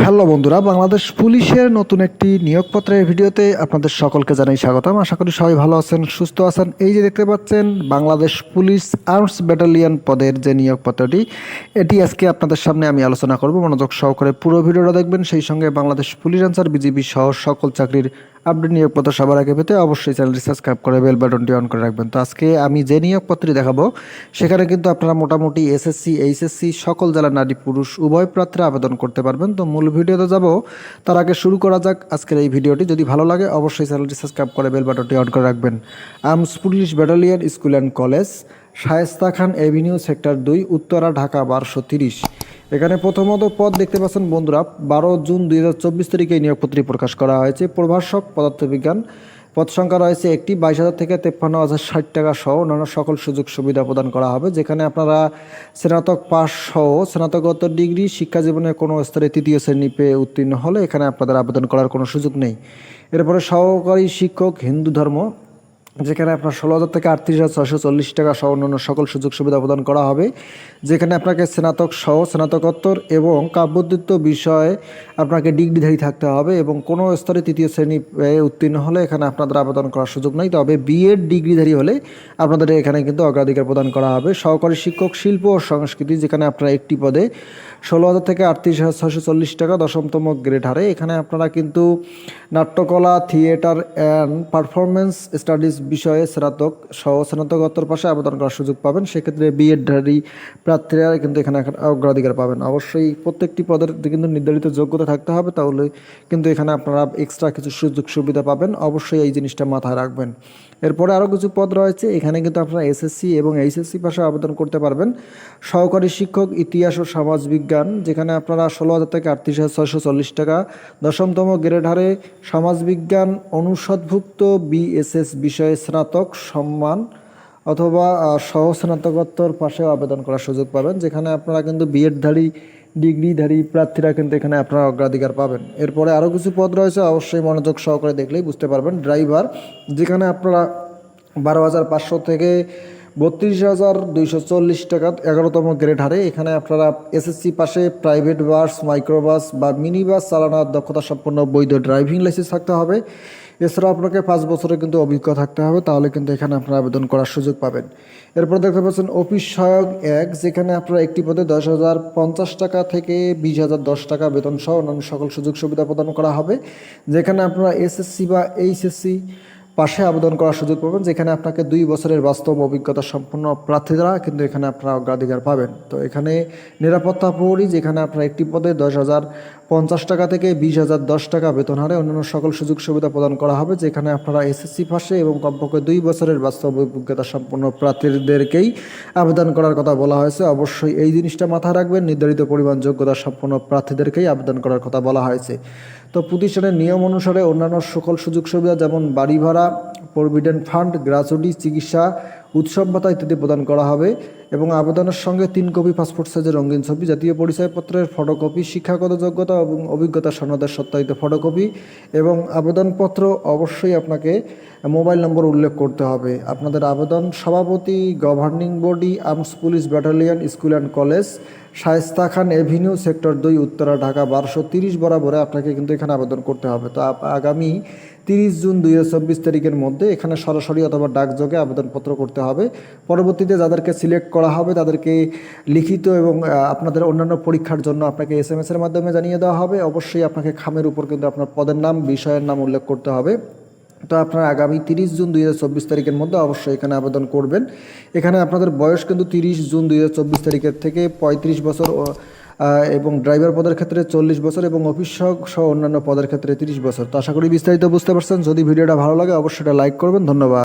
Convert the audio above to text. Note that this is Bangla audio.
হ্যালো বন্ধুরা, বাংলাদেশ পুলিশের নতুন একটি নিয়োগপত্রের ভিডিওতে আপনাদের সকলকে জানাই স্বাগতম। আশা করি সবাই ভালো আছেন, সুস্থ আছেন। এই যে দেখতে পাচ্ছেন বাংলাদেশ পুলিশ আর্মস ব্যাটালিয়ন পদের যে নিয়োগপত্রটি, এটি আজকে আপনাদের সামনে আমি আলোচনা করব। মনোযোগ সহকারে পুরো ভিডিওটা দেখবেন। সেই সঙ্গে বাংলাদেশ পুলিশ আনসার, বিজিবি সহ সকল চাকরির আপডেট নিয়োগপত্র সবার আগে পেতে অবশ্যই চ্যানেলটি সাবস্ক্রাইব করে বেল বাটনটি অন করে রাখবেন। তো আজকে আমি যে নিয়োগপত্রটি দেখাবো সেখানে কিন্তু আপনারা মোটামুটি এসএসসি, এইচএসসি সকল জেলার নারী পুরুষ উভয় প্রার্থীরা আবেদন করতে পারবেন। তো মূল ভিডিওতে যাব, তার আগে শুরু করা যাক আজকের এই ভিডিওটি। যদি ভালো লাগে অবশ্যই চ্যানেলটি সাবস্ক্রাইব করে বেল বাটনটি অন করে রাখবেন। Arms police battalion school and college, Shaista Khan Avenue, sector 2, Uttara, Dhaka 1230। এখানে প্রথমত পদ দেখতে পাচ্ছেন বন্ধুরা, 12 জুন 2024 তারিখে এই নিয়োগপত্রটি প্রকাশ করা হয়েছে। প্রভাষক পদার্থবিজ্ঞান, পদ সংখ্যা রয়েছে একটি, 22,000 থেকে 53,060 টাকা সহ অন্যান্য সকল সুযোগ সুবিধা প্রদান করা হবে। যেখানে আপনারা স্নাতক পাস সহ স্নাতকোত্তর ডিগ্রি, শিক্ষা জীবনের কোনো স্তরে তৃতীয় শ্রেণী পেয়ে উত্তীর্ণ হলে এখানে আপনাদের আবেদন করার কোনো সুযোগ নেই। এরপরে সহকারী শিক্ষক হিন্দু ধর্ম, যেখানে আপনার 16,000 থেকে 38,640 টাকা সহ অন্যান্য সকল সুযোগ সুবিধা প্রদান করা হবে। যেখানে আপনাকে স্নাতক সহ স্নাতকোত্তর এবং কাব্যতত্ত্ব বিষয়ে আপনাকে ডিগ্রিধারী থাকতে হবে এবং কোনো স্তরে তৃতীয় শ্রেণী উত্তীর্ণ হলে এখানে আপনাদের আবেদন করার সুযোগ নেই। তবে বিএড ডিগ্রিধারী হলে আপনাদের এখানে কিন্তু অগ্রাধিকার প্রদান করা হবে। সহকারী শিক্ষক শিল্প ও সংস্কৃতি, যেখানে আপনারা একটি পদে 16,000 থেকে 38,640 টাকা 10তম গ্রেড হারে। এখানে আপনারা কিন্তু নাট্যকলা, থিয়েটার অ্যান্ড পারফরমেন্স স্টাডিজ বিষয়ে স্নাতক সহ স্নাতকোত্তর পাশে আবেদন করার সুযোগ পাবেন। সেক্ষেত্রে বিএডধারী প্রার্থীরা কিন্তু এখানে অগ্রাধিকার পাবেন। অবশ্যই প্রত্যেকটি পদের কিন্তু নির্ধারিত যোগ্যতা থাকতে হবে, তাহলে কিন্তু এখানে আপনারা এক্সট্রা কিছু সুযোগ সুবিধা পাবেন। অবশ্যই এই জিনিসটা মাথায় রাখবেন। এরপরে আরও কিছু পদ রয়েছে। এখানে কিন্তু আপনারা এসএসসি এবং এইচএসসি পাশে আবেদন করতে পারবেন। সহকারী শিক্ষক ইতিহাস ও সমাজবিজ্ঞান, যেখানে আপনারা 16,000 থেকে 38,640 টাকা 10তম গ্রেড হারে সমাজবিজ্ঞান অনুষদভুক্ত বিএসএস বিষয়ে স্নাতক সম্মান অথবা সহ স্নাতকোত্তর পাশেও আবেদন করার সুযোগ পাবেন। যেখানে আপনারা কিন্তু বিএডধারী ডিগ্রিধারী প্রার্থীরা কিন্তু এখানে আপনারা অগ্রাধিকার পাবেন। এরপরে আরও কিছু পদ রয়েছে, অবশ্যই মনোযোগ সহকারে দেখলেই বুঝতে পারবেন। ড্রাইভার, যেখানে আপনারা 12,500 থেকে 32,240 টাকা 11তম গ্রেড হারে। এখানে আপনারা এসএসসি পাশে প্রাইভেট বাস, মাইক্রোবাস বা মিনি বাস চালানোর দক্ষতা সম্পন্ন বৈধ ড্রাইভিং লাইসেন্স থাকতে হবে। এছাড়াও আপনাকে 5 বছরের কিন্তু অভিজ্ঞতা থাকতে হবে, তাহলে কিন্তু এখানে আপনারা আবেদন করার সুযোগ পাবেন। এরপর দেখতে পাচ্ছেন অফিস সহায়ক 1, যেখানে আপনারা একটি পদে 10,050 টাকা থেকে 20,010 টাকা বেতন সহ অন্যান্য সকল সুযোগ সুবিধা প্রদান করা হবে। যেখানে আপনারা এসএসসি বা এইচএসসি পাশে আবেদন করার সুযোগ পাবেন। যেখানে আপনাকে 2 বছরের বাস্তব অভিজ্ঞতা সম্পন্ন প্রার্থীরা কিন্তু এখানে আপনারা অগ্রাধিকার পাবেন। তো এখানে নিরাপত্তা প্রহরী, যেখানে আপনারা একটি পদে 10,050 টাকা থেকে 20,010 টাকা বেতন হারে অন্যান্য সকল সুযোগ সুবিধা প্রদান করা হবে। যেখানে আপনারা এসএসসি পাশে এবং কমপক্ষে 2 বছরের বাস্তব অভিজ্ঞতা সম্পন্ন প্রার্থীদেরকেই আবেদন করার কথা বলা হয়েছে। অবশ্যই এই জিনিসটা মাথায় রাখবেন, নির্ধারিত পরিমাণ যোগ্যতা সম্পন্ন প্রার্থীদেরকেই আবেদন করার কথা বলা হয়েছে। তো প্রতিষ্ঠানের নিয়ম অনুসারে অন্যান্য সকল সুযোগ সুবিধা যেমন বাড়ি ভাড়া, প্রভিডেন্ট ফান্ড, গ্র্যাচুইটি, চিকিৎসা, উৎসব ভাতা ইত্যাদি প্রদান করা হবে। এবং আবেদনের সঙ্গে 3 কপি পাসপোর্ট সাইজের রঙিন ছবি, জাতীয় পরিচয়পত্রের ফটোকপি, শিক্ষাগত যোগ্যতা এবং অভিজ্ঞতা সনদের সত্যায়িত ফটোকপি এবং আবেদনপত্র অবশ্যই আপনাকে মোবাইল নম্বর উল্লেখ করতে হবে। আপনাদের আবেদন সভাপতি, governing body, arms police battalion school and college, Shaista Khan Avenue, sector 2, Uttara, Dhaka 1230 বরাবরে আপনাকে কিন্তু এখানে আবেদন করতে হবে। তো আগামী 30 জুন 2024 তারিখের মধ্যে এখানে সরাসরি অথবা ডাকযোগে আবেদনপত্র করতে হবে। পরবর্তীতে যাদেরকে সিলেক্ট করা হবে তাদেরকে লিখিত এবং আপনাদের অন্যান্য পরীক্ষার জন্য আপনাকে এসএমএসের মাধ্যমে জানিয়ে দেওয়া হবে। অবশ্যই আপনাকে খামের উপর কিন্তু আপনার পদের নাম, বিষয়ের নাম উল্লেখ করতে হবে। তো আপনারা আগামী 30 জুন 2024 তারিখের মধ্যে অবশ্যই এখানে আবেদন করবেন। এখানে আপনাদের বয়স কিন্তু 30 জুন 2024 তারিখের থেকে 35 বছর এবং ড্রাইভার পদের ক্ষেত্রে 40 বছর এবং অফিস সহ অন্যান্য পদের ক্ষেত্রে 30 বছর। তো আশা করি বিস্তারিত বুঝতে পারছেন। যদি ভিডিওটা ভালো লাগে অবশ্যই এটা লাইক করবেন। ধন্যবাদ।